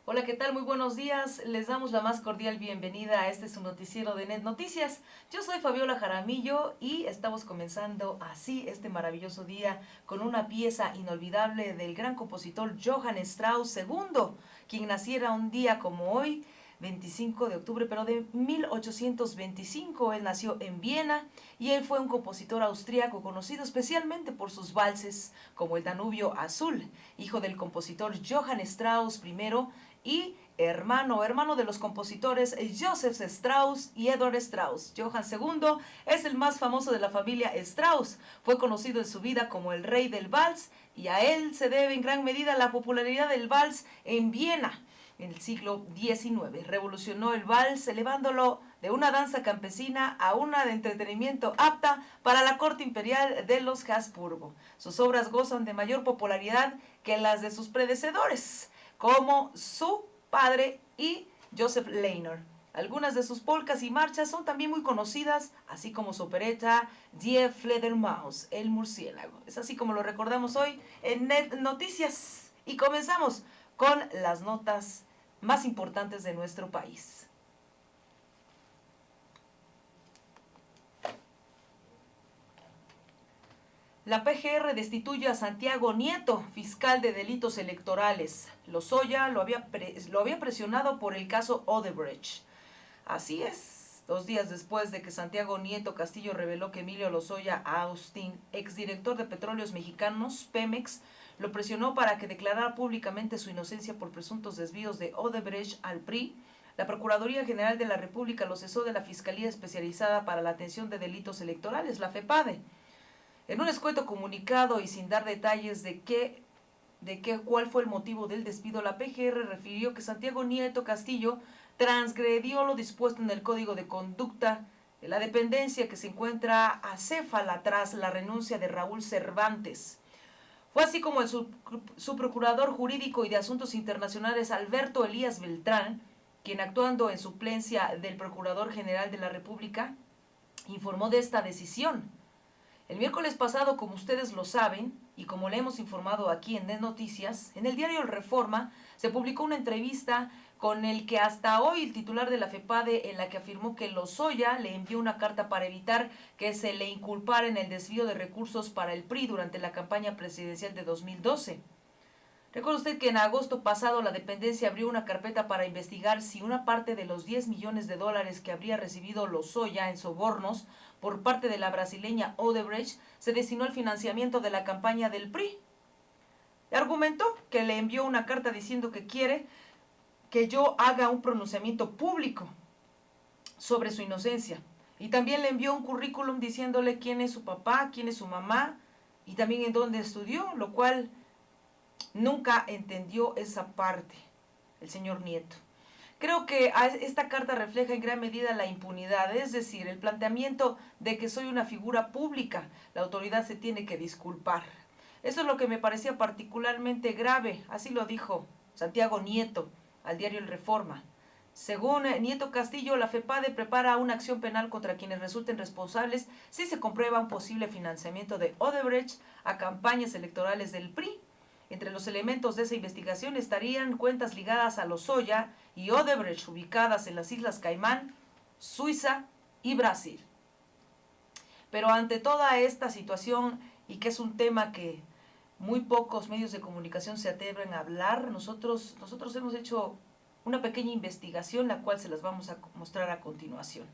Hola, ¿qué tal? Muy buenos días. Les damos la más cordial bienvenida a este su noticiero de Net Noticias. Yo soy Fabiola Jaramillo y estamos comenzando así este maravilloso día con una pieza inolvidable del gran compositor Johann Strauss II, quien naciera un día como hoy, 25 de octubre, pero de 1825. Él nació en Viena y él fue un compositor austríaco conocido especialmente por sus valses como el Danubio Azul, hijo del compositor Johann Strauss I y hermano de los compositores Joseph Strauss y Edward Strauss. Johann II es el más famoso de la familia Strauss. Fue conocido en su vida como el rey del vals y a él se debe en gran medida la popularidad del vals en Viena. En el siglo XIX revolucionó el vals, elevándolo de una danza campesina a una de entretenimiento apta para la corte imperial de los Habsburgo. Sus obras gozan de mayor popularidad que las de sus predecesores, como su padre y Joseph Leiner. Algunas de sus polcas y marchas son también muy conocidas, así como su opereta Die Fledermaus, el murciélago. Es así como lo recordamos hoy en Net Noticias. Y comenzamos con las notas más importantes de nuestro país. La PGR destituye a Santiago Nieto, fiscal de delitos electorales. Lozoya lo había presionado por el caso Odebrecht. Así es, 2 días después de que Santiago Nieto Castillo reveló que Emilio Lozoya Austin, exdirector de Petróleos Mexicanos, Pemex, lo presionó para que declarara públicamente su inocencia por presuntos desvíos de Odebrecht al PRI, la Procuraduría General de la República lo cesó de la Fiscalía Especializada para la Atención de Delitos Electorales, la FEPADE. En un escueto comunicado y sin dar detalles cuál fue el motivo del despido, la PGR refirió que Santiago Nieto Castillo transgredió lo dispuesto en el Código de Conducta de la dependencia que se encuentra acéfala tras la renuncia de Raúl Cervantes. Fue así como el subprocurador jurídico y de asuntos internacionales Alberto Elías Beltrán, quien actuando en suplencia del Procurador General de la República, informó de esta decisión. El miércoles pasado, como ustedes lo saben, y como le hemos informado aquí en Net Noticias, en el diario El Reforma se publicó una entrevista con el que hasta hoy el titular de la FEPADE, en la que afirmó que Lozoya le envió una carta para evitar que se le inculpara en el desvío de recursos para el PRI durante la campaña presidencial de 2012. Recuerda usted que en agosto pasado la dependencia abrió una carpeta para investigar si una parte de los 10 millones de dólares que habría recibido Lozoya en sobornos por parte de la brasileña Odebrecht se destinó al financiamiento de la campaña del PRI. Argumentó que le envió una carta diciendo que quiere que yo haga un pronunciamiento público sobre su inocencia. Y también le envió un currículum diciéndole quién es su papá, quién es su mamá y también en dónde estudió, lo cual nunca entendió esa parte el señor Nieto. Creo que esta carta refleja en gran medida la impunidad, es decir, el planteamiento de que soy una figura pública, la autoridad se tiene que disculpar. Eso es lo que me parecía particularmente grave, así lo dijo Santiago Nieto al diario El Reforma. Según Nieto Castillo, la FEPADE prepara una acción penal contra quienes resulten responsables si se comprueba un posible financiamiento de Odebrecht a campañas electorales del PRI. Entre los elementos de esa investigación estarían cuentas ligadas a Lozoya y Odebrecht ubicadas en las Islas Caimán, Suiza y Brasil. Pero ante toda esta situación, y que es un tema que muy pocos medios de comunicación se atreven a hablar, nosotros hemos hecho una pequeña investigación, la cual se las vamos a mostrar a continuación.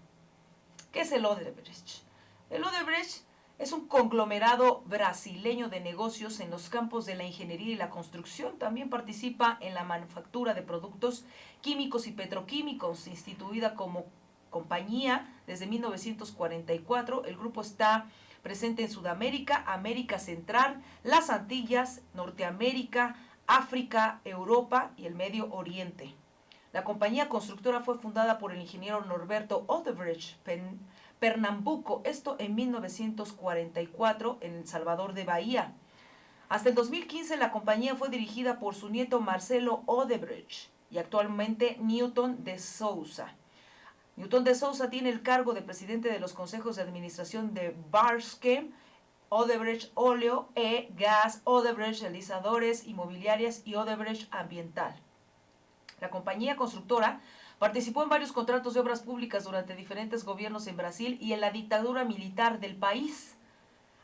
¿Qué es el Odebrecht? El Odebrecht es un conglomerado brasileño de negocios en los campos de la ingeniería y la construcción. También participa en la manufactura de productos químicos y petroquímicos. Instituida como compañía desde 1944, el grupo está presente en Sudamérica, América Central, las Antillas, Norteamérica, África, Europa y el Medio Oriente. La compañía constructora fue fundada por el ingeniero Norberto Odebrecht Pernambuco, esto en 1944 en El Salvador de Bahía. Hasta el 2015 la compañía fue dirigida por su nieto Marcelo Odebrecht y actualmente Newton de Souza. Newton de Souza tiene el cargo de presidente de los consejos de administración de Braskem, Odebrecht Óleo, Gas, Odebrecht Realizadores Inmobiliarias y Odebrecht Ambiental. La compañía constructora participó en varios contratos de obras públicas durante diferentes gobiernos en Brasil y en la dictadura militar del país.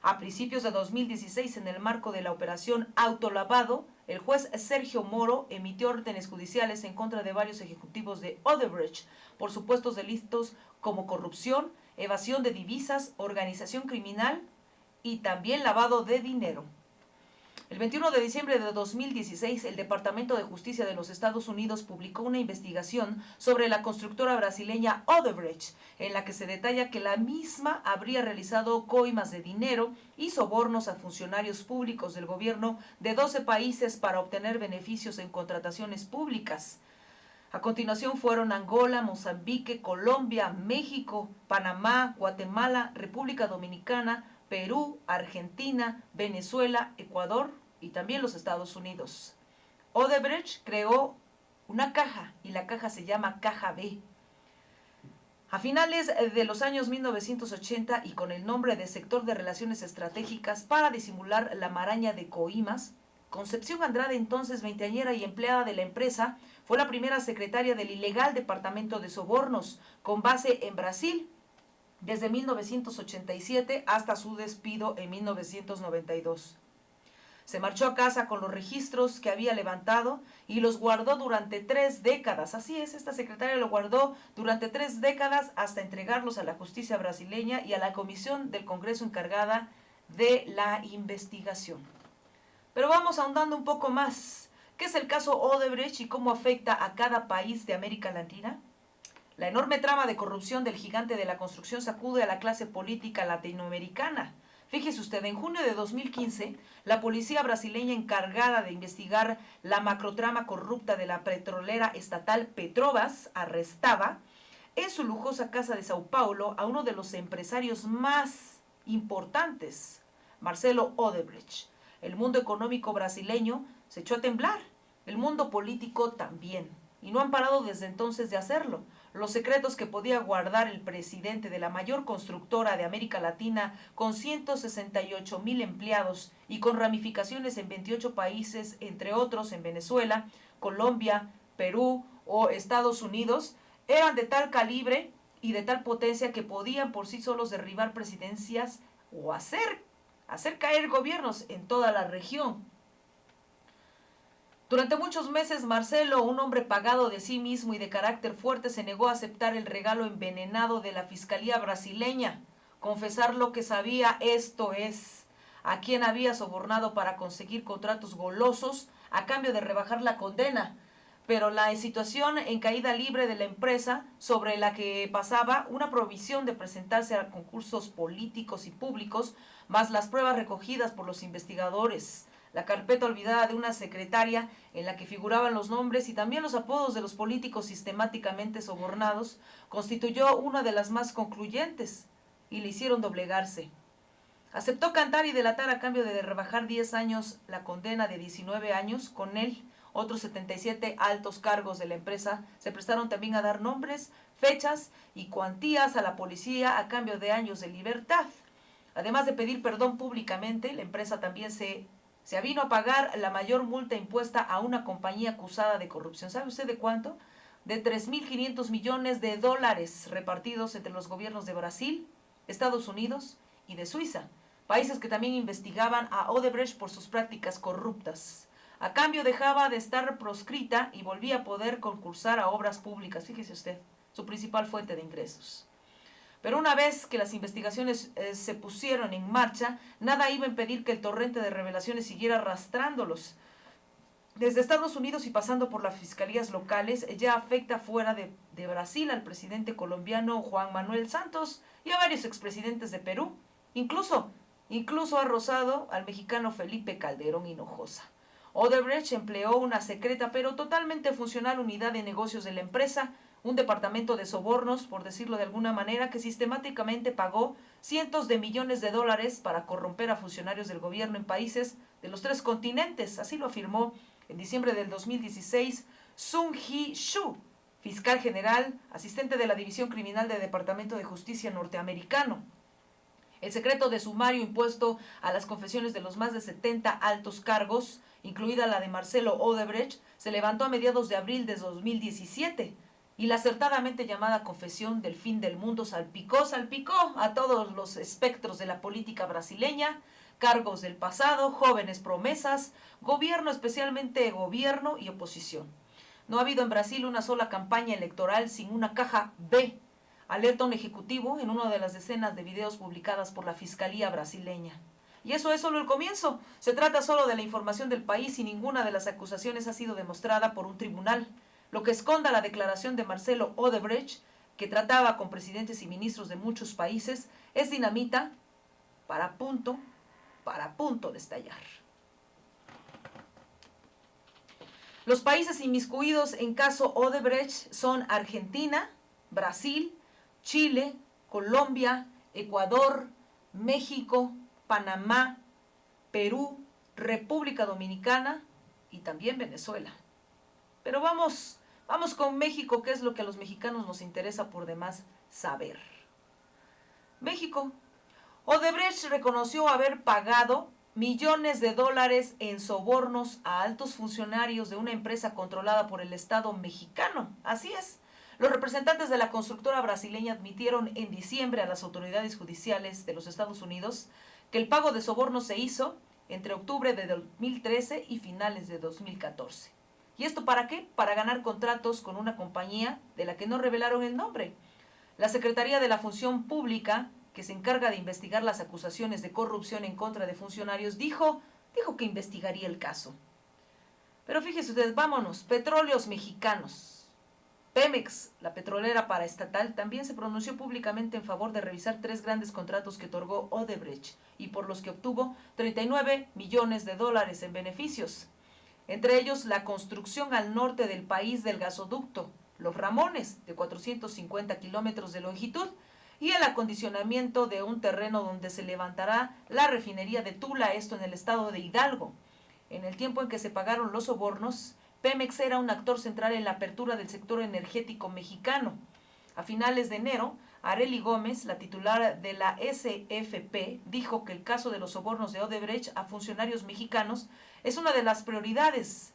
A principios de 2016, en el marco de la operación Autolavado, el juez Sergio Moro emitió órdenes judiciales en contra de varios ejecutivos de Odebrecht por supuestos delitos como corrupción, evasión de divisas, organización criminal y también lavado de dinero. El 21 de diciembre de 2016, el Departamento de Justicia de los Estados Unidos publicó una investigación sobre la constructora brasileña Odebrecht, en la que se detalla que la misma habría realizado coimas de dinero y sobornos a funcionarios públicos del gobierno de 12 países para obtener beneficios en contrataciones públicas. A continuación fueron Angola, Mozambique, Colombia, México, Panamá, Guatemala, República Dominicana, Perú, Argentina, Venezuela, Ecuador y también los Estados Unidos. Odebrecht creó una caja y la caja se llama Caja B. A finales de los años 1980 y con el nombre de Sector de Relaciones Estratégicas para disimular la maraña de coimas, Concepción Andrade, entonces veinteañera y empleada de la empresa, fue la primera secretaria del ilegal Departamento de Sobornos, con base en Brasil, desde 1987 hasta su despido en 1992. Se marchó a casa con los registros que había levantado y los guardó durante 3 décadas. Así es, esta secretaria lo guardó durante 3 décadas hasta entregarlos a la justicia brasileña y a la comisión del Congreso encargada de la investigación. Pero vamos ahondando un poco más. ¿Qué es el caso Odebrecht y cómo afecta a cada país de América Latina? La enorme trama de corrupción del gigante de la construcción sacude a la clase política latinoamericana. Fíjese usted, en junio de 2015, la policía brasileña encargada de investigar la macrotrama corrupta de la petrolera estatal Petrobras arrestaba en su lujosa casa de Sao Paulo a uno de los empresarios más importantes, Marcelo Odebrecht. El mundo económico brasileño se echó a temblar, el mundo político también, y no han parado desde entonces de hacerlo. Los secretos que podía guardar el presidente de la mayor constructora de América Latina, con 168,000 empleados y con ramificaciones en 28 países, entre otros en Venezuela, Colombia, Perú o Estados Unidos, eran de tal calibre y de tal potencia que podían por sí solos derribar presidencias o hacer caer gobiernos en toda la región. Durante muchos meses, Marcelo, un hombre pagado de sí mismo y de carácter fuerte, se negó a aceptar el regalo envenenado de la Fiscalía brasileña, confesar lo que sabía, esto es, a quien había sobornado para conseguir contratos golosos a cambio de rebajar la condena. Pero la situación en caída libre de la empresa, sobre la que pasaba una provisión de presentarse a concursos políticos y públicos, más las pruebas recogidas por los investigadores, la carpeta olvidada de una secretaria en la que figuraban los nombres y también los apodos de los políticos sistemáticamente sobornados, constituyó una de las más concluyentes y le hicieron doblegarse. Aceptó cantar y delatar a cambio de rebajar 10 años la condena de 19 años. Con él, otros 77 altos cargos de la empresa se prestaron también a dar nombres, fechas y cuantías a la policía a cambio de años de libertad. Además de pedir perdón públicamente, la empresa también se avino a pagar la mayor multa impuesta a una compañía acusada de corrupción. ¿Sabe usted de cuánto? De 3.500 millones de dólares repartidos entre los gobiernos de Brasil, Estados Unidos y de Suiza, países que también investigaban a Odebrecht por sus prácticas corruptas. A cambio dejaba de estar proscrita y volvía a poder concursar a obras públicas. Fíjese usted, su principal fuente de ingresos. Pero una vez que las investigaciones se pusieron en marcha, nada iba a impedir que el torrente de revelaciones siguiera arrastrándolos. Desde Estados Unidos y pasando por las fiscalías locales, ya afecta fuera de Brasil al presidente colombiano Juan Manuel Santos y a varios expresidentes de Perú. Incluso ha rozado al mexicano Felipe Calderón Hinojosa. Odebrecht empleó una secreta pero totalmente funcional unidad de negocios de la empresa, un departamento de sobornos, por decirlo de alguna manera, que sistemáticamente pagó cientos de millones de dólares para corromper a funcionarios del gobierno en países de los 3 continentes. Así lo afirmó en diciembre del 2016 Sung Hee Shu, fiscal general, asistente de la División Criminal del Departamento de Justicia norteamericano. El secreto de sumario impuesto a las confesiones de los más de 70 altos cargos, incluida la de Marcelo Odebrecht, se levantó a mediados de abril de 2017 y la acertadamente llamada confesión del fin del mundo salpicó a todos los espectros de la política brasileña, cargos del pasado, jóvenes promesas, gobierno, especialmente gobierno y oposición. No ha habido en Brasil una sola campaña electoral sin una caja B, alerta un ejecutivo en una de las decenas de videos publicadas por la Fiscalía brasileña. Y eso es solo el comienzo. Se trata solo de la información del país y ninguna de las acusaciones ha sido demostrada por un tribunal. Lo que esconda la declaración de Marcelo Odebrecht, que trataba con presidentes y ministros de muchos países, es dinamita para punto de estallar. Los países inmiscuidos en caso Odebrecht son Argentina, Brasil, Chile, Colombia, Ecuador, México, Panamá, Perú, República Dominicana y también Venezuela. Pero vamos con México, que es lo que a los mexicanos nos interesa por demás saber. México. Odebrecht reconoció haber pagado millones de dólares en sobornos a altos funcionarios de una empresa controlada por el Estado mexicano. Así es. Los representantes de la constructora brasileña admitieron en diciembre a las autoridades judiciales de los Estados Unidos que el pago de sobornos se hizo entre octubre de 2013 y finales de 2014. ¿Y esto para qué? Para ganar contratos con una compañía de la que no revelaron el nombre. La Secretaría de la Función Pública, que se encarga de investigar las acusaciones de corrupción en contra de funcionarios, dijo que investigaría el caso. Pero fíjese ustedes, vámonos, petróleos mexicanos. Pemex, la petrolera paraestatal, también se pronunció públicamente en favor de revisar 3 grandes contratos que otorgó Odebrecht y por los que obtuvo 39 millones de dólares en beneficios. Entre ellos, la construcción al norte del país del gasoducto Los Ramones, de 450 kilómetros de longitud, y el acondicionamiento de un terreno donde se levantará la refinería de Tula, esto en el estado de Hidalgo. En el tiempo en que se pagaron los sobornos, Pemex era un actor central en la apertura del sector energético mexicano. A finales de enero, Arely Gómez, la titular de la SFP, dijo que el caso de los sobornos de Odebrecht a funcionarios mexicanos es una de las prioridades,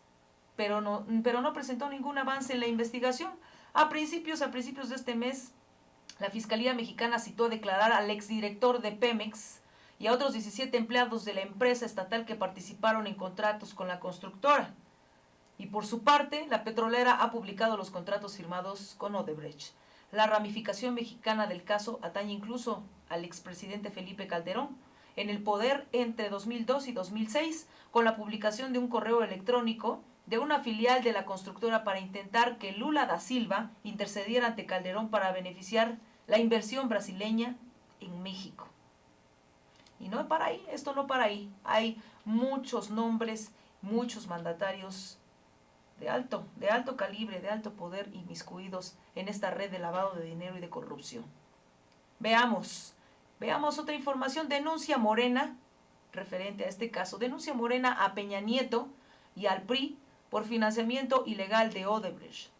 pero no presentó ningún avance en la investigación. A principios de este mes, la Fiscalía Mexicana citó a declarar al exdirector de Pemex y a otros 17 empleados de la empresa estatal que participaron en contratos con la constructora. Y por su parte, la petrolera ha publicado los contratos firmados con Odebrecht. La ramificación mexicana del caso atañe incluso al expresidente Felipe Calderón, en el poder entre 2002 y 2006, con la publicación de un correo electrónico de una filial de la constructora para intentar que Lula da Silva intercediera ante Calderón para beneficiar la inversión brasileña en México. Y no para ahí, esto no para ahí. Hay muchos nombres, muchos mandatarios de alto calibre, de alto poder inmiscuidos en esta red de lavado de dinero y de corrupción. Veamos otra información. Denuncia Morena, referente a este caso, denuncia Morena a Peña Nieto y al PRI por financiamiento ilegal de Odebrecht.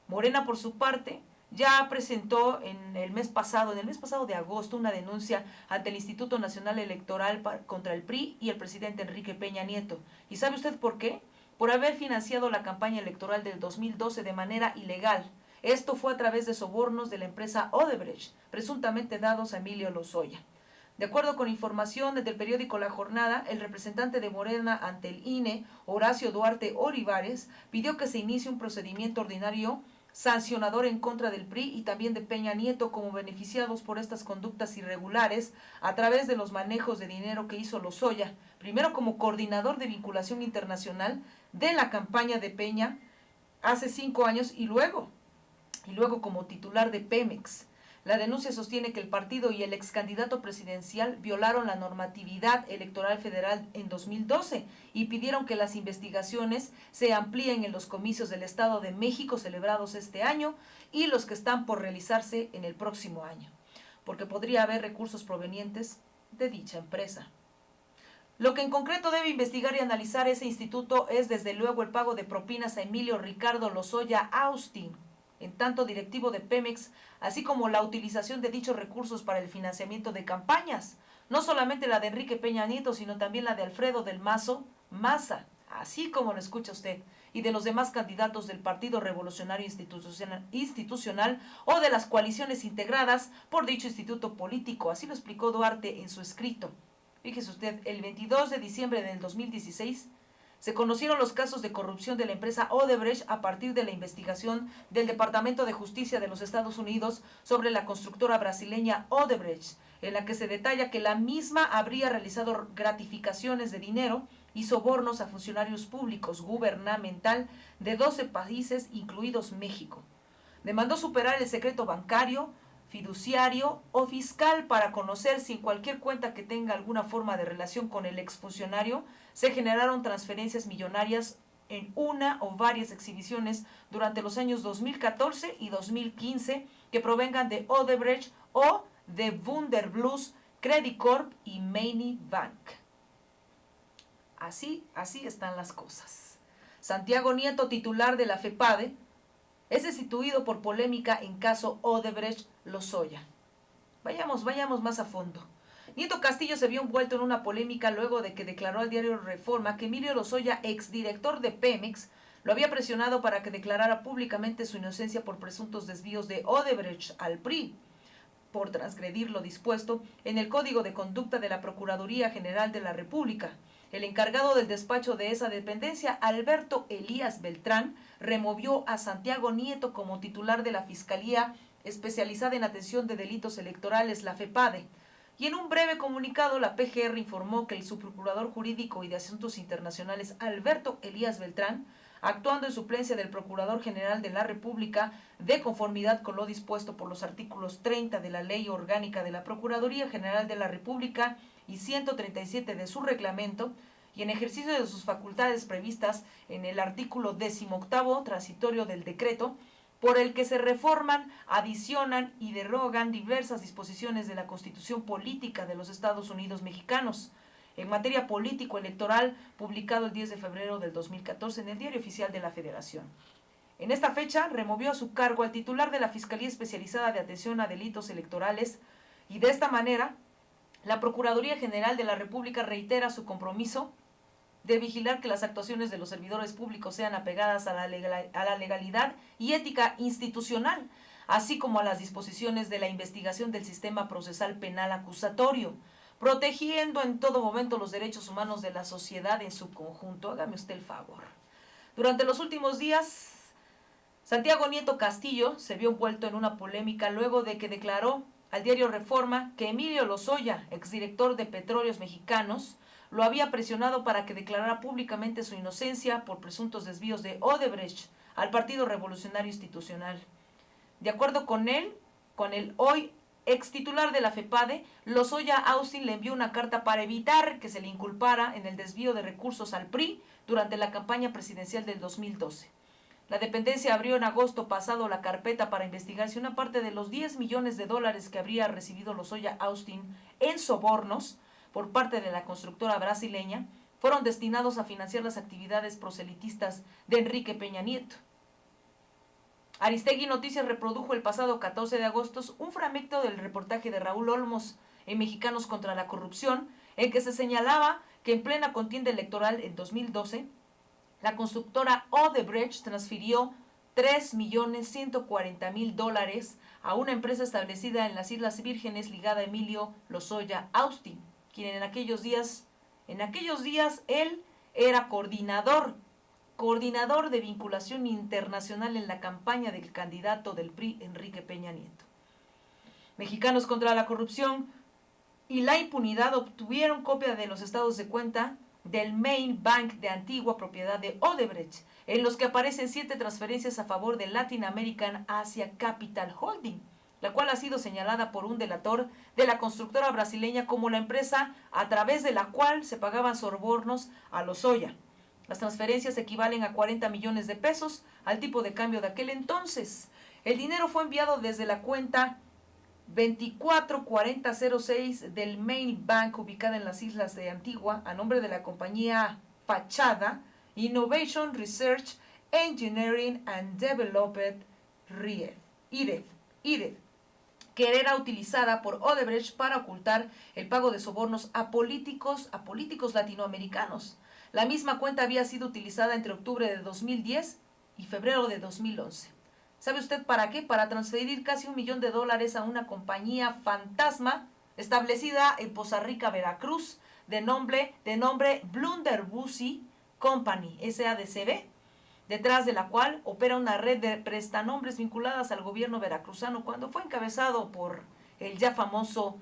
Morena, por su parte, ya presentó en el mes pasado de agosto, una denuncia ante el Instituto Nacional Electoral contra el PRI y el presidente Enrique Peña Nieto. ¿Y sabe usted por qué? Por haber financiado la campaña electoral del 2012 de manera ilegal. Esto fue a través de sobornos de la empresa Odebrecht, presuntamente dados a Emilio Lozoya. De acuerdo con información del periódico La Jornada, el representante de Morena ante el INE, Horacio Duarte Olivares, pidió que se inicie un procedimiento ordinario sancionador en contra del PRI y también de Peña Nieto como beneficiados por estas conductas irregulares a través de los manejos de dinero que hizo Lozoya, primero como coordinador de vinculación internacional de la campaña de Peña hace 5 años y luego como titular de Pemex. La denuncia sostiene que el partido y el ex candidato presidencial violaron la normatividad electoral federal en 2012 y pidieron que las investigaciones se amplíen en los comicios del Estado de México celebrados este año y los que están por realizarse en el próximo año, porque podría haber recursos provenientes de dicha empresa. Lo que en concreto debe investigar y analizar ese instituto es desde luego el pago de propinas a Emilio Ricardo Lozoya Austin, en tanto directivo de Pemex, así como la utilización de dichos recursos para el financiamiento de campañas, no solamente la de Enrique Peña Nieto, sino también la de Alfredo del Mazo Maza, así como lo escucha usted, y de los demás candidatos del Partido Revolucionario Institucional o de las coaliciones integradas por dicho instituto político, así lo explicó Duarte en su escrito. Fíjese usted, el 22 de diciembre del 2016 se conocieron los casos de corrupción de la empresa Odebrecht a partir de la investigación del Departamento de Justicia de los Estados Unidos sobre la constructora brasileña Odebrecht, en la que se detalla que la misma habría realizado gratificaciones de dinero y sobornos a funcionarios públicos gubernamental de 12 países, incluidos México. Demandó superar el secreto bancario, fiduciario o fiscal para conocer si en cualquier cuenta que tenga alguna forma de relación con el exfuncionario se generaron transferencias millonarias en una o varias exhibiciones durante los años 2014 y 2015 que provengan de Odebrecht o de Wunderblues, Credit Corp y Maini Bank. Así están las cosas. Santiago Nieto, titular de la FEPADE, es destituido por polémica en caso Odebrecht Lozoya. Vayamos más a fondo. Nieto Castillo se vio envuelto en una polémica luego de que declaró al diario Reforma que Emilio Lozoya, exdirector de Pemex, lo había presionado para que declarara públicamente su inocencia por presuntos desvíos de Odebrecht al PRI, por transgredir lo dispuesto en el Código de Conducta de la Procuraduría General de la República. El encargado del despacho de esa dependencia, Alberto Elías Beltrán, removió a Santiago Nieto como titular de la Fiscalía Especializada en Atención de Delitos Electorales, la FEPADE. Y en un breve comunicado, la PGR informó que el subprocurador jurídico y de Asuntos Internacionales, Alberto Elías Beltrán, actuando en suplencia del Procurador General de la República, de conformidad con lo dispuesto por los artículos 30 de la Ley Orgánica de la Procuraduría General de la República y 137 de su reglamento, y en ejercicio de sus facultades previstas en el artículo 18º transitorio del decreto, por el que se reforman, adicionan y derogan diversas disposiciones de la Constitución Política de los Estados Unidos Mexicanos, en materia político-electoral, publicado el 10 de febrero del 2014 en el Diario Oficial de la Federación. En esta fecha, removió a su cargo al titular de la Fiscalía Especializada de Atención a Delitos Electorales y de esta manera, la Procuraduría General de la República reitera su compromiso de vigilar que las actuaciones de los servidores públicos sean apegadas a la legalidad y ética institucional, así como a las disposiciones de la investigación del sistema procesal penal acusatorio, protegiendo en todo momento los derechos humanos de la sociedad en su conjunto. Hágame usted el favor. Durante los últimos días, Santiago Nieto Castillo se vio envuelto en una polémica luego de que declaró al diario Reforma que Emilio Lozoya, exdirector de Petróleos Mexicanos, lo había presionado para que declarara públicamente su inocencia por presuntos desvíos de Odebrecht al Partido Revolucionario Institucional. De acuerdo con el hoy ex titular de la FEPADE, Lozoya Austin le envió una carta para evitar que se le inculpara en el desvío de recursos al PRI durante la campaña presidencial del 2012. La dependencia abrió en agosto pasado la carpeta para investigar si una parte de los $10 millones que habría recibido Lozoya Austin en sobornos por parte de la constructora brasileña fueron destinados a financiar las actividades proselitistas de Enrique Peña Nieto. Aristegui Noticias reprodujo el pasado 14 de agosto un fragmento del reportaje de Raúl Olmos en Mexicanos contra la Corrupción, en que se señalaba que en plena contienda electoral en 2012, la constructora Odebrecht transfirió $3.140.000 a una empresa establecida en las Islas Vírgenes ligada a Emilio Lozoya Austin, quien en aquellos días él era coordinador de vinculación internacional en la campaña del candidato del PRI, Enrique Peña Nieto. Mexicanos contra la Corrupción y la Impunidad obtuvieron copia de los estados de cuenta del Main Bank de Antigua, propiedad de Odebrecht, en los que aparecen 7 transferencias a favor de Latin American Asia Capital Holding, la cual ha sido señalada por un delator de la constructora brasileña como la empresa a través de la cual se pagaban sobornos a Lozoya. Las transferencias equivalen a 40 millones de pesos al tipo de cambio de aquel entonces. El dinero fue enviado desde la cuenta 244006 del Main Bank ubicada en las islas de Antigua a nombre de la compañía Fachada Innovation Research Engineering and Development IRED, que era utilizada por Odebrecht para ocultar el pago de sobornos a políticos latinoamericanos. La misma cuenta había sido utilizada entre octubre de 2010 y febrero de 2011. ¿Sabe usted para qué? Para transferir casi $1 millón a una compañía fantasma establecida en Poza Rica, Veracruz, de nombre Blunderbussy Company, SADCB, detrás de la cual opera una red de prestanombres vinculadas al gobierno veracruzano cuando fue encabezado por el ya famoso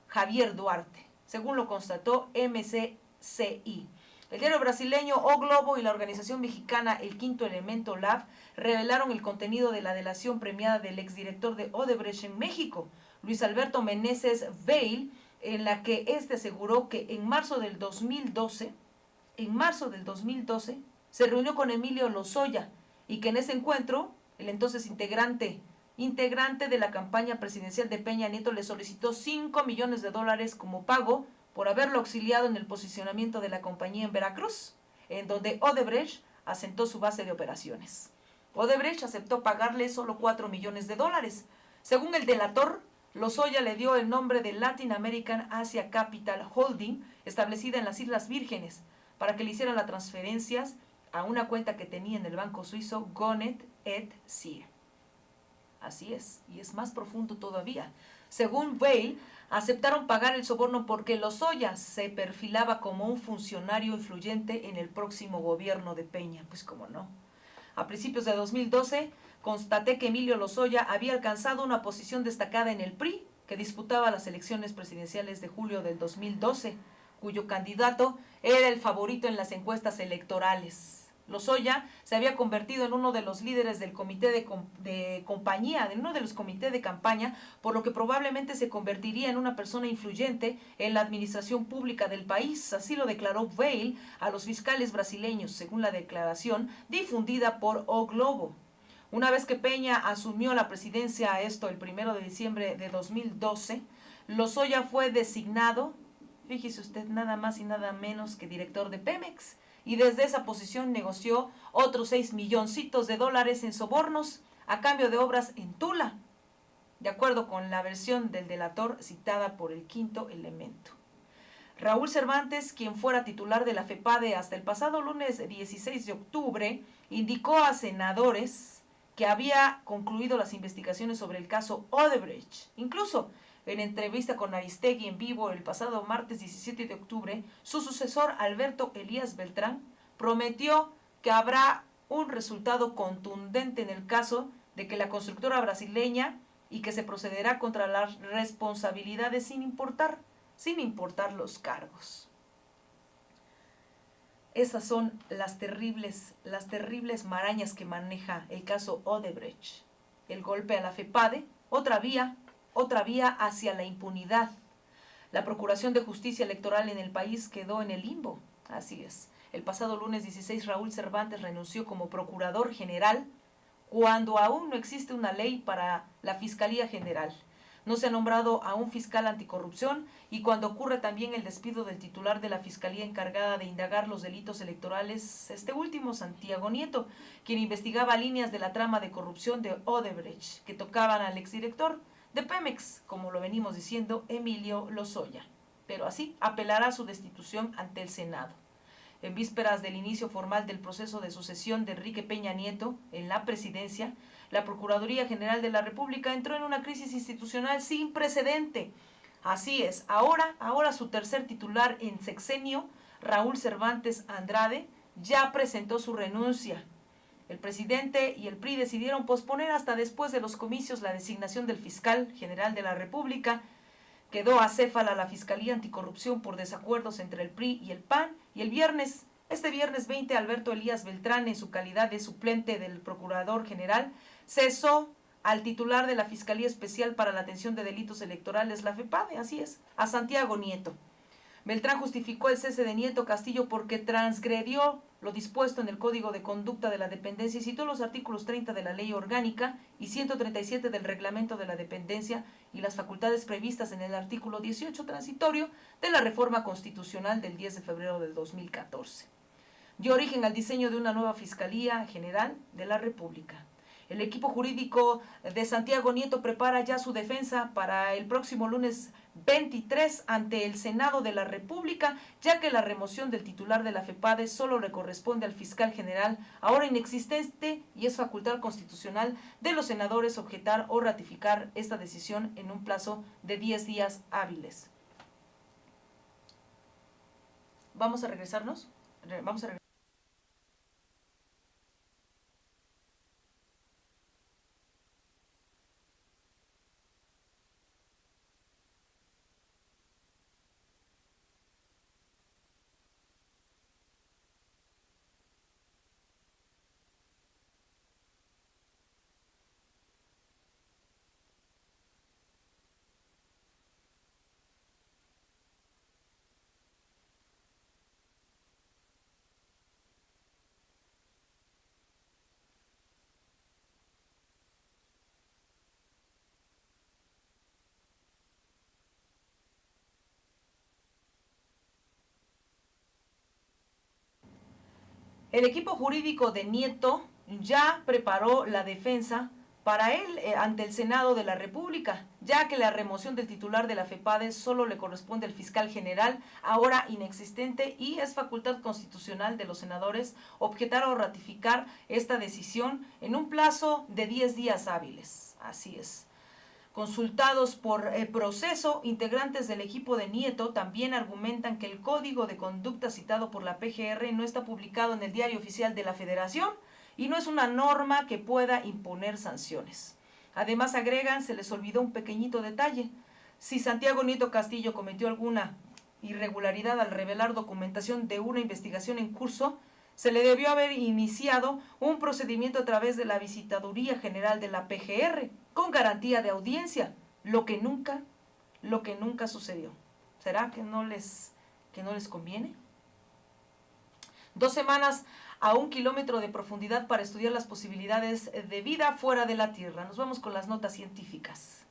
Javier Duarte, según lo constató MCCI. El diario brasileño O Globo y la organización mexicana El Quinto Elemento Lab revelaron el contenido de la delación premiada del exdirector de Odebrecht en México, Luis Alberto Meneses Veil, en la que este aseguró que en marzo del 2012 se reunió con Emilio Lozoya y que en ese encuentro el entonces integrante de la campaña presidencial de Peña Nieto le solicitó $5 millones como pago por haberlo auxiliado en el posicionamiento de la compañía en Veracruz, en donde Odebrecht asentó su base de operaciones. Odebrecht aceptó pagarle solo $4 millones. Según el delator, Lozoya le dio el nombre de Latin American Asia Capital Holding, establecida en las Islas Vírgenes, para que le hicieran las transferencias a una cuenta que tenía en el banco suizo Gonet et Cie. Así es, y es más profundo todavía. Según Veil, aceptaron pagar el soborno porque Lozoya se perfilaba como un funcionario influyente en el próximo gobierno de Peña. Pues cómo no. A principios de 2012, constaté que Emilio Lozoya había alcanzado una posición destacada en el PRI, que disputaba las elecciones presidenciales de julio del 2012, cuyo candidato era el favorito en las encuestas electorales. Lozoya se había convertido en uno de los líderes del comité de campaña, por lo que probablemente se convertiría en una persona influyente en la administración pública del país. Así lo declaró Veil a los fiscales brasileños, según la declaración difundida por O Globo. Una vez que Peña asumió la presidencia, el 1 de diciembre de 2012, Lozoya fue designado, fíjese usted, nada más y nada menos que director de Pemex, y desde esa posición negoció otros $6 milloncitos en sobornos a cambio de obras en Tula, de acuerdo con la versión del delator citada por El Quinto Elemento. Raúl Cervantes, quien fuera titular de la FEPADE hasta el pasado lunes 16 de octubre, indicó a senadores que había concluido las investigaciones sobre el caso Odebrecht. Incluso en entrevista con Aristegui en vivo el pasado martes 17 de octubre, su sucesor Alberto Elías Beltrán prometió que habrá un resultado contundente en el caso de que la constructora brasileña y que se procederá contra las responsabilidades sin importar los cargos. Esas son las terribles marañas que maneja el caso Odebrecht. El golpe a la FEPADE, otra vía hacia la impunidad. La Procuración de Justicia Electoral en el país quedó en el limbo. Así es. El pasado lunes 16, Raúl Cervantes renunció como Procurador General cuando aún no existe una ley para la Fiscalía General. No se ha nombrado a un fiscal anticorrupción y cuando ocurre también el despido del titular de la Fiscalía encargada de indagar los delitos electorales, este último, Santiago Nieto, quien investigaba líneas de la trama de corrupción de Odebrecht que tocaban al exdirector de Pemex, como lo venimos diciendo, Emilio Lozoya. Pero así apelará a su destitución ante el Senado. En vísperas del inicio formal del proceso de sucesión de Enrique Peña Nieto en la presidencia, la Procuraduría General de la República entró en una crisis institucional sin precedente. Así es, ahora su tercer titular en sexenio, Raúl Cervantes Andrade, ya presentó su renuncia. El presidente y el PRI decidieron posponer hasta después de los comicios la designación del fiscal general de la República. Quedó acéfala la Fiscalía Anticorrupción por desacuerdos entre el PRI y el PAN, y este viernes 20, Alberto Elías Beltrán, en su calidad de suplente del Procurador General, cesó al titular de la Fiscalía Especial para la Atención de Delitos Electorales, la FEPADE, así es, a Santiago Nieto. Beltrán justificó el cese de Nieto Castillo porque transgredió lo dispuesto en el Código de Conducta de la Dependencia y citó los artículos 30 de la Ley Orgánica y 137 del Reglamento de la Dependencia y las facultades previstas en el artículo 18 transitorio de la Reforma Constitucional del 10 de febrero del 2014. Dio origen al diseño de una nueva Fiscalía General de la República. El equipo jurídico de Santiago Nieto prepara ya su defensa para el próximo lunes 23 ante el Senado de la República, ya que la remoción del titular de la FEPADE solo le corresponde al fiscal general, ahora inexistente, y es facultad constitucional de los senadores objetar o ratificar esta decisión en un plazo de 10 días hábiles. ¿Vamos a regresarnos? Vamos a regresar. El equipo jurídico de Nieto ya preparó la defensa para él ante el Senado de la República, ya que la remoción del titular de la FEPADE solo le corresponde al fiscal general, ahora inexistente, y es facultad constitucional de los senadores objetar o ratificar esta decisión en un plazo de 10 días hábiles. Así es. Consultados por el proceso, integrantes del equipo de Nieto también argumentan que el código de conducta citado por la PGR no está publicado en el Diario Oficial de la Federación y no es una norma que pueda imponer sanciones. Además, agregan, se les olvidó un pequeñito detalle. Si Santiago Nieto Castillo cometió alguna irregularidad al revelar documentación de una investigación en curso, se le debió haber iniciado un procedimiento a través de la Visitaduría General de la PGR, con garantía de audiencia, lo que nunca sucedió. ¿Será que no les conviene? 2 semanas a 1 kilómetro de profundidad para estudiar las posibilidades de vida fuera de la Tierra. Nos vamos con las notas científicas.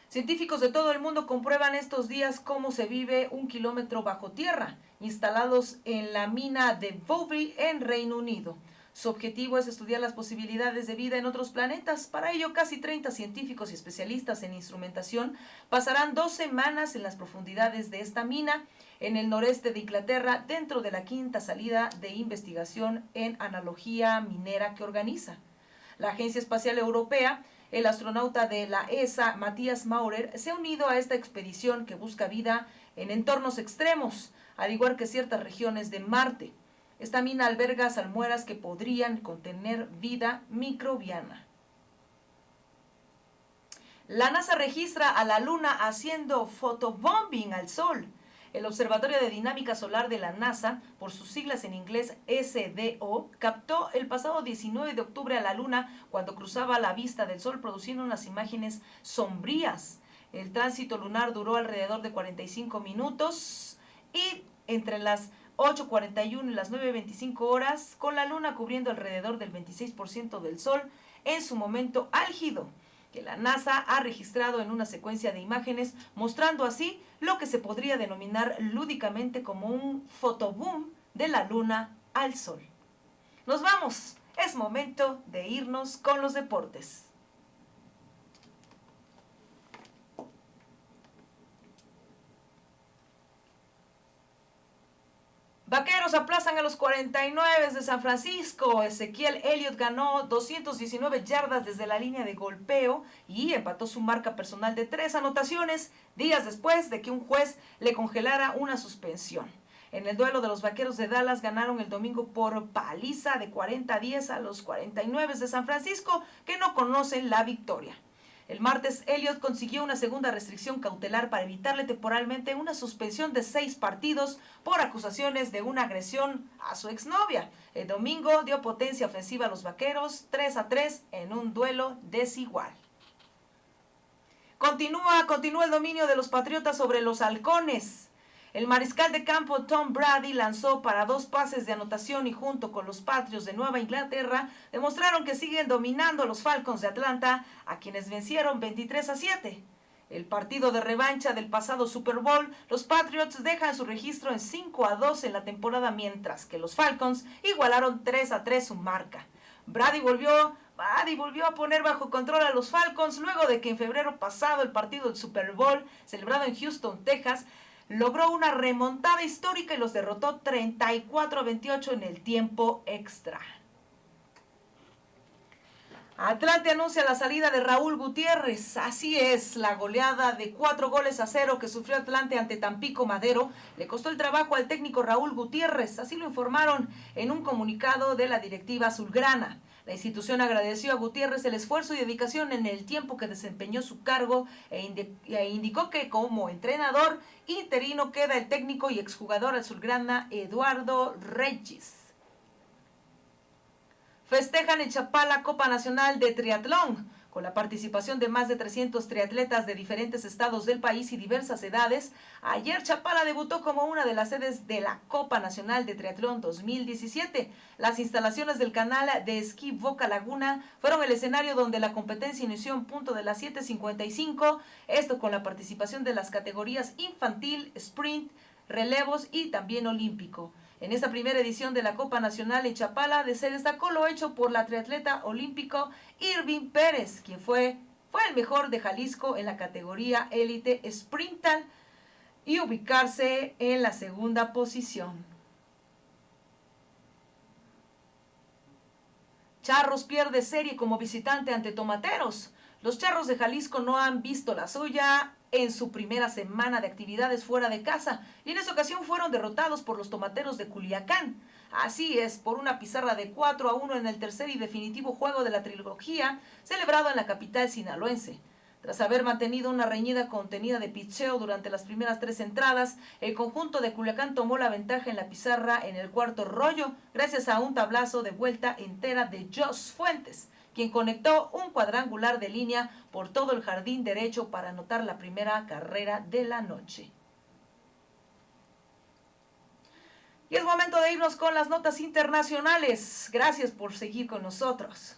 Científicos de todo el mundo comprueban estos días cómo se vive 1 kilómetro bajo tierra, instalados en la mina de Bouvry en Reino Unido. Su objetivo es estudiar las posibilidades de vida en otros planetas. Para ello, casi 30 científicos y especialistas en instrumentación pasarán 2 semanas en las profundidades de esta mina en el noreste de Inglaterra, dentro de la 5ª salida de investigación en analogía minera que organiza la Agencia Espacial Europea. El astronauta de la ESA, Matthias Maurer, se ha unido a esta expedición que busca vida en entornos extremos, al igual que ciertas regiones de Marte. Esta mina alberga salmueras que podrían contener vida microbiana. La NASA registra a la Luna haciendo photobombing al Sol. El Observatorio de Dinámica Solar de la NASA, por sus siglas en inglés SDO, captó el pasado 19 de octubre a la Luna cuando cruzaba la vista del Sol, produciendo unas imágenes sombrías. El tránsito lunar duró alrededor de 45 minutos y entre las 8:41 y las 9:25 horas, con la Luna cubriendo alrededor del 26% del Sol en su momento álgido, que la NASA ha registrado en una secuencia de imágenes, mostrando así lo que se podría denominar lúdicamente como un fotoboom de la Luna al Sol. Nos vamos, es momento de irnos con los deportes. Vaqueros aplazan a los 49 de San Francisco. Ezequiel Elliott ganó 219 yardas desde la línea de golpeo y empató su marca personal de 3 anotaciones días después de que un juez le congelara una suspensión. En el duelo de los Vaqueros de Dallas ganaron el domingo por paliza de 40-10 a los 49 de San Francisco, que no conocen la victoria. El martes, Elliott consiguió una segunda restricción cautelar para evitarle temporalmente una suspensión de 6 partidos por acusaciones de una agresión a su exnovia. El domingo dio potencia ofensiva a los Vaqueros 3-3 en un duelo desigual. Continúa el dominio de los Patriotas sobre los Halcones. El mariscal de campo Tom Brady lanzó para 2 pases de anotación y junto con los Patriots de Nueva Inglaterra demostraron que siguen dominando a los Falcons de Atlanta, a quienes vencieron 23-7. El partido de revancha del pasado Super Bowl, los Patriots dejan su registro en 5-2 en la temporada, mientras que los Falcons igualaron 3-3 su marca. Brady volvió a poner bajo control a los Falcons luego de que en febrero pasado el partido del Super Bowl, celebrado en Houston, Texas, logró una remontada histórica y los derrotó 34-28 en el tiempo extra. Atlante anuncia la salida de Raúl Gutiérrez. Así es, la goleada de 4-0 que sufrió Atlante ante Tampico Madero le costó el trabajo al técnico Raúl Gutiérrez. Así lo informaron en un comunicado de la directiva azulgrana. La institución agradeció a Gutiérrez el esfuerzo y dedicación en el tiempo que desempeñó su cargo e indicó que como entrenador interino queda el técnico y exjugador azulgrana Eduardo Reyes. Festejan en Chapala Copa Nacional de Triatlón. Con la participación de más de 300 triatletas de diferentes estados del país y diversas edades, ayer Chapala debutó como una de las sedes de la Copa Nacional de Triatlón 2017. Las instalaciones del canal de esquí Boca Laguna fueron el escenario donde la competencia inició en punto de las 7:55, esto con la participación de las categorías infantil, sprint, relevos y también olímpico. En esta primera edición de la Copa Nacional en Chapala se destacó lo hecho por la triatleta olímpico Irving Pérez, quien fue el mejor de Jalisco en la categoría élite sprintal y ubicarse en la segunda posición. Charros pierde serie como visitante ante Tomateros. Los Charros de Jalisco no han visto la suya en su primera semana de actividades fuera de casa y en esa ocasión fueron derrotados por los Tomateros de Culiacán. Así es, por una pizarra de 4-1 en el tercer y definitivo juego de la trilogía celebrado en la capital sinaloense. Tras haber mantenido una reñida contenida de picheo durante las primeras 3 entradas, el conjunto de Culiacán tomó la ventaja en la pizarra en el cuarto rollo gracias a un tablazo de vuelta entera de Jos Fuentes, quien conectó un cuadrangular de línea por todo el jardín derecho para anotar la primera carrera de la noche. Y es momento de irnos con las notas internacionales. Gracias por seguir con nosotros.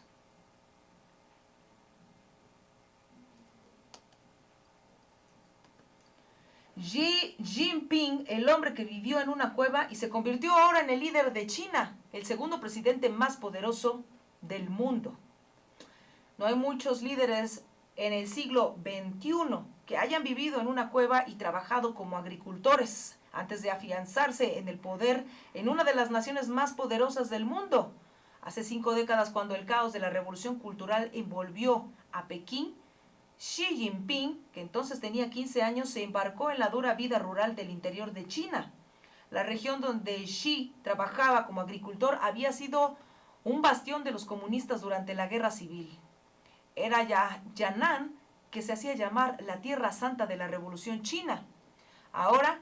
Xi Jinping, el hombre que vivió en una cueva y se convirtió ahora en el líder de China, el segundo presidente más poderoso del mundo. No hay muchos líderes en el siglo XXI que hayan vivido en una cueva y trabajado como agricultores antes de afianzarse en el poder en una de las naciones más poderosas del mundo. Hace 5 décadas, cuando el caos de la revolución cultural envolvió a Pekín, Xi Jinping, que entonces tenía 15 años, se embarcó en la dura vida rural del interior de China. La región donde Xi trabajaba como agricultor había sido un bastión de los comunistas durante la Guerra Civil. Era Yan'an, que se hacía llamar la Tierra Santa de la Revolución China. Ahora,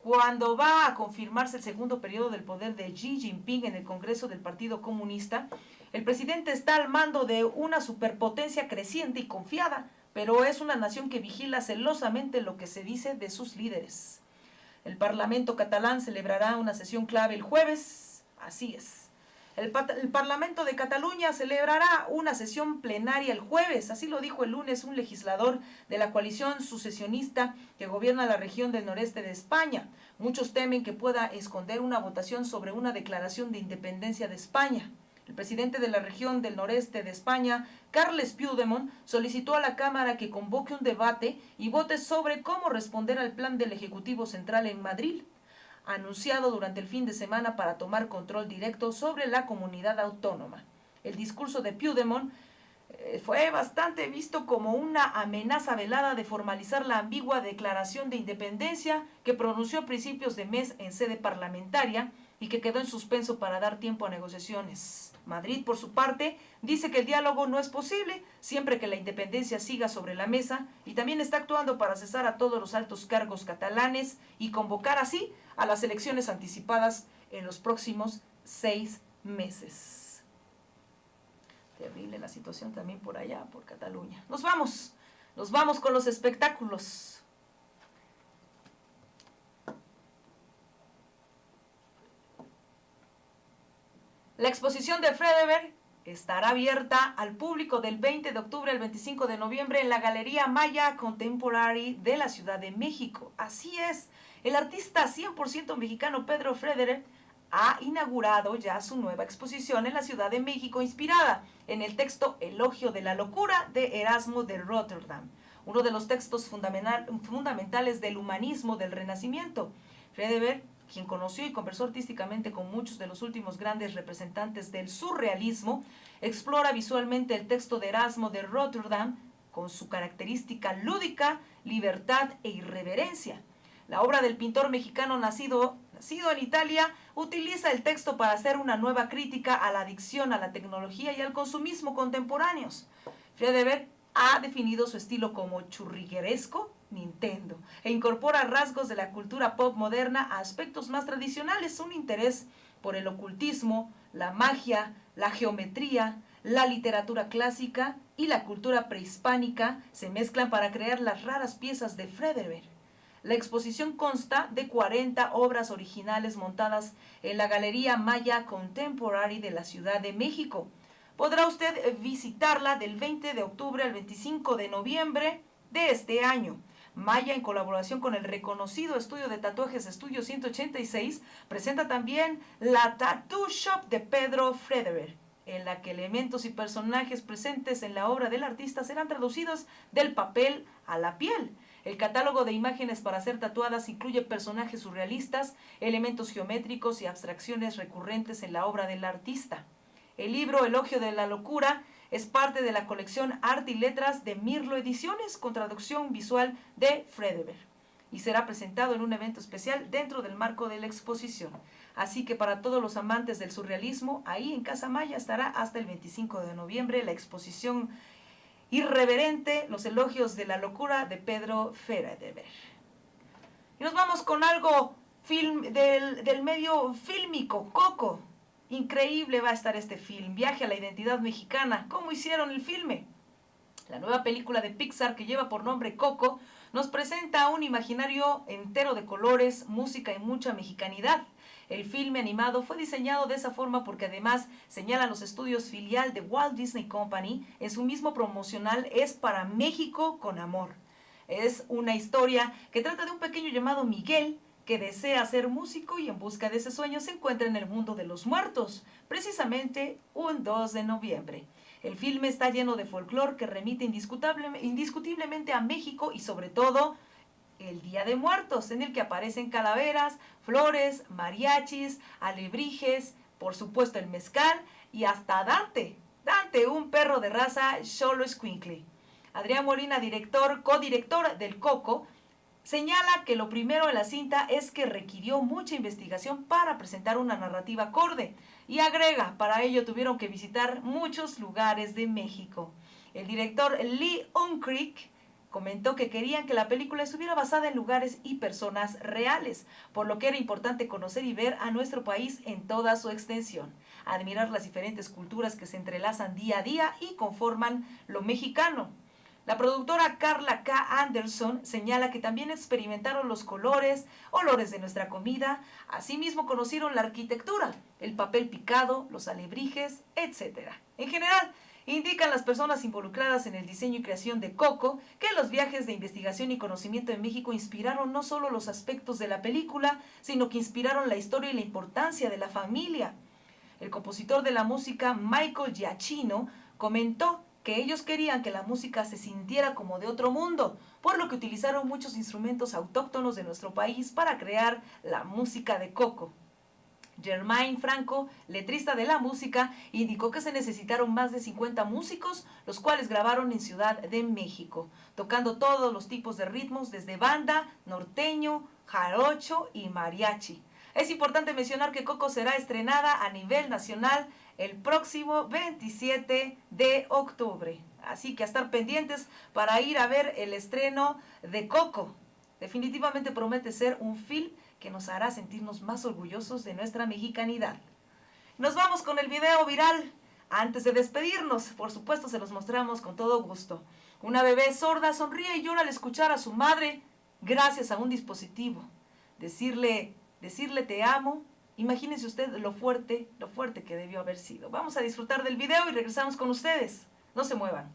cuando va a confirmarse el segundo periodo del poder de Xi Jinping en el Congreso del Partido Comunista, el presidente está al mando de una superpotencia creciente y confiada, pero es una nación que vigila celosamente lo que se dice de sus líderes. El Parlamento catalán celebrará una sesión clave el jueves. Así es. El Parlamento de Cataluña celebrará una sesión plenaria el jueves, así lo dijo el lunes un legislador de la coalición sucesionista que gobierna la región del noreste de España. Muchos temen que pueda esconder una votación sobre una declaración de independencia de España. El presidente de la región del noreste de España, Carles Puigdemont, solicitó a la Cámara que convoque un debate y vote sobre cómo responder al plan del Ejecutivo Central en Madrid, anunciado durante el fin de semana para tomar control directo sobre la comunidad autónoma. El discurso de Puigdemont fue bastante visto como una amenaza velada de formalizar la ambigua declaración de independencia que pronunció a principios de mes en sede parlamentaria y que quedó en suspenso para dar tiempo a negociaciones Madrid, por su parte, dice que el diálogo no es posible siempre que la independencia siga sobre la mesa y también está actuando para cesar a todos los altos cargos catalanes y convocar así a las elecciones anticipadas en los próximos 6 meses. Terrible la situación también por allá, por Cataluña. Nos vamos con los espectáculos. La exposición de Fredebert estará abierta al público del 20 de octubre al 25 de noviembre en la Galería Maya Contemporary de la Ciudad de México. Así es, el artista 100% mexicano Pedro Fredebert ha inaugurado ya su nueva exposición en la Ciudad de México, inspirada en el texto Elogio de la Locura de Erasmo de Rotterdam, uno de los textos fundamentales del humanismo del Renacimiento. Fredebert, quien conoció y conversó artísticamente con muchos de los últimos grandes representantes del surrealismo, explora visualmente el texto de Erasmo de Rotterdam con su característica lúdica, libertad e irreverencia. La obra del pintor mexicano nacido en Italia utiliza el texto para hacer una nueva crítica a la adicción a la tecnología y al consumismo contemporáneos. Fredebert ha definido su estilo como churrigueresco, Nintendo, e incorpora rasgos de la cultura pop moderna a aspectos más tradicionales, un interés por el ocultismo, la magia, la geometría, la literatura clásica y la cultura prehispánica se mezclan para crear las raras piezas de Fredebert. La exposición consta de 40 obras originales montadas en la Galería Maya Contemporary de la Ciudad de México. Podrá usted visitarla del 20 de octubre al 25 de noviembre de este año. Maya, en colaboración con el reconocido estudio de tatuajes Estudio 186, presenta también la Tattoo Shop de Pedro Fredebert, en la que elementos y personajes presentes en la obra del artista serán traducidos del papel a la piel. El catálogo de imágenes para ser tatuadas incluye personajes surrealistas, elementos geométricos y abstracciones recurrentes en la obra del artista. El libro Elogio de la Locura es parte de la colección Arte y Letras de Mirlo Ediciones con traducción visual de Fredebert y será presentado en un evento especial dentro del marco de la exposición. Así que para todos los amantes del surrealismo, ahí en Casa Maya estará hasta el 25 de noviembre la exposición irreverente, Los Elogios de la Locura de Pedro Fredebert. Y nos vamos con algo del medio fílmico, Coco. Increíble va a estar este film, viaje a la identidad mexicana. ¿Cómo hicieron el filme? La nueva película de Pixar que lleva por nombre Coco nos presenta un imaginario entero de colores, música y mucha mexicanidad. El filme animado fue diseñado de esa forma porque además señalan los estudios filial de Walt Disney Company en su mismo promocional Es para México con amor. Es una historia que trata de un pequeño llamado Miguel que desea ser músico y en busca de ese sueño se encuentra en el mundo de los muertos, precisamente un 2 de noviembre. El filme está lleno de folclore que remite indiscutiblemente a México y sobre todo el Día de Muertos, en el que aparecen calaveras, flores, mariachis, alebrijes, por supuesto el mezcal y hasta Dante, un perro de raza xoloescuincle. Adrián Molina, codirector del Coco, señala que lo primero en la cinta es que requirió mucha investigación para presentar una narrativa acorde y agrega, para ello tuvieron que visitar muchos lugares de México. El director Lee Unkrich comentó que querían que la película estuviera basada en lugares y personas reales, por lo que era importante conocer y ver a nuestro país en toda su extensión, admirar las diferentes culturas que se entrelazan día a día y conforman lo mexicano. La productora Carla K. Anderson señala que también experimentaron los colores, olores de nuestra comida, asimismo conocieron la arquitectura, el papel picado, los alebrijes, etc. En general, indican las personas involucradas en el diseño y creación de Coco que los viajes de investigación y conocimiento en México inspiraron no solo los aspectos de la película, sino que inspiraron la historia y la importancia de la familia. El compositor de la música, Michael Giacchino, comentó que ellos querían que la música se sintiera como de otro mundo, por lo que utilizaron muchos instrumentos autóctonos de nuestro país para crear la música de Coco. Germain Franco, letrista de la música, indicó que se necesitaron más de 50 músicos, los cuales grabaron en Ciudad de México, tocando todos los tipos de ritmos, desde banda, norteño, jarocho y mariachi. Es importante mencionar que Coco será estrenada a nivel nacional el próximo 27 de octubre. Así que a estar pendientes para ir a ver el estreno de Coco. Definitivamente promete ser un film que nos hará sentirnos más orgullosos de nuestra mexicanidad. Nos vamos con el video viral. Antes de despedirnos, por supuesto se los mostramos con todo gusto. Una bebé sorda sonríe y llora al escuchar a su madre gracias a un dispositivo. Decirle te amo. Imagínense usted lo fuerte que debió haber sido. Vamos a disfrutar del video y regresamos con ustedes. No se muevan.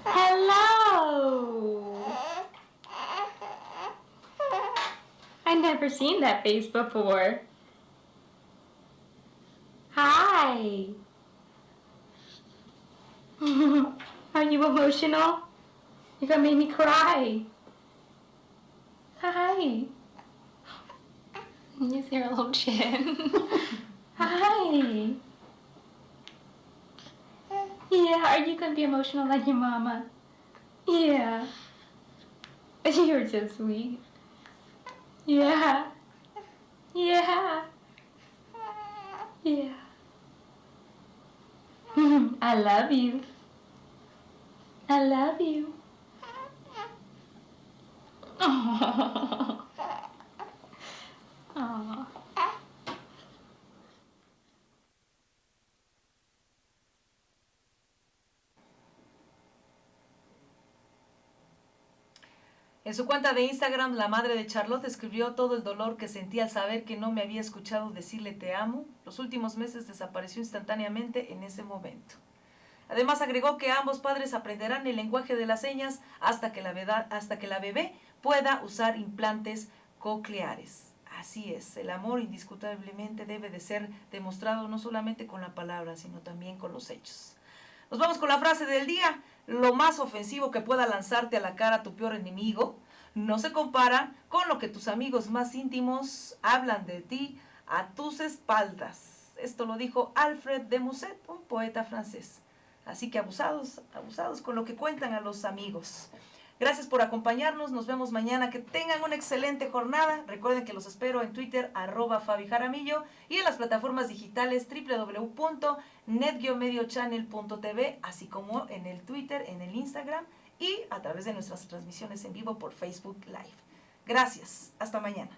Hello! I've never seen that face before. Hi! Are you emotional? You're gonna make me cry. Hi! You see her little chin. Hi! Yeah, are you gonna be emotional like your mama? Yeah. You're so sweet. Yeah. Yeah. Yeah. I love you. I love you. Aww. Aww. En su cuenta de Instagram, la madre de Charlotte escribió todo el dolor que sentía al saber que no me había escuchado decirle te amo. Los últimos meses desapareció instantáneamente en ese momento. Además agregó que ambos padres aprenderán el lenguaje de las señas hasta que la bebé pueda usar implantes cocleares. Así es, el amor indiscutablemente debe de ser demostrado no solamente con la palabra, sino también con los hechos. Nos vamos con la frase del día. Lo más ofensivo que pueda lanzarte a la cara tu peor enemigo no se compara con lo que tus amigos más íntimos hablan de ti a tus espaldas. Esto lo dijo Alfred de Musset, un poeta francés. Así que abusados con lo que cuentan a los amigos. Gracias por acompañarnos, nos vemos mañana, que tengan una excelente jornada. Recuerden que los espero en Twitter, @FabiJaramillo, y en las plataformas digitales www.net-mediochannel.tv, así como en el Twitter, en el Instagram y a través de nuestras transmisiones en vivo por Facebook Live. Gracias, hasta mañana.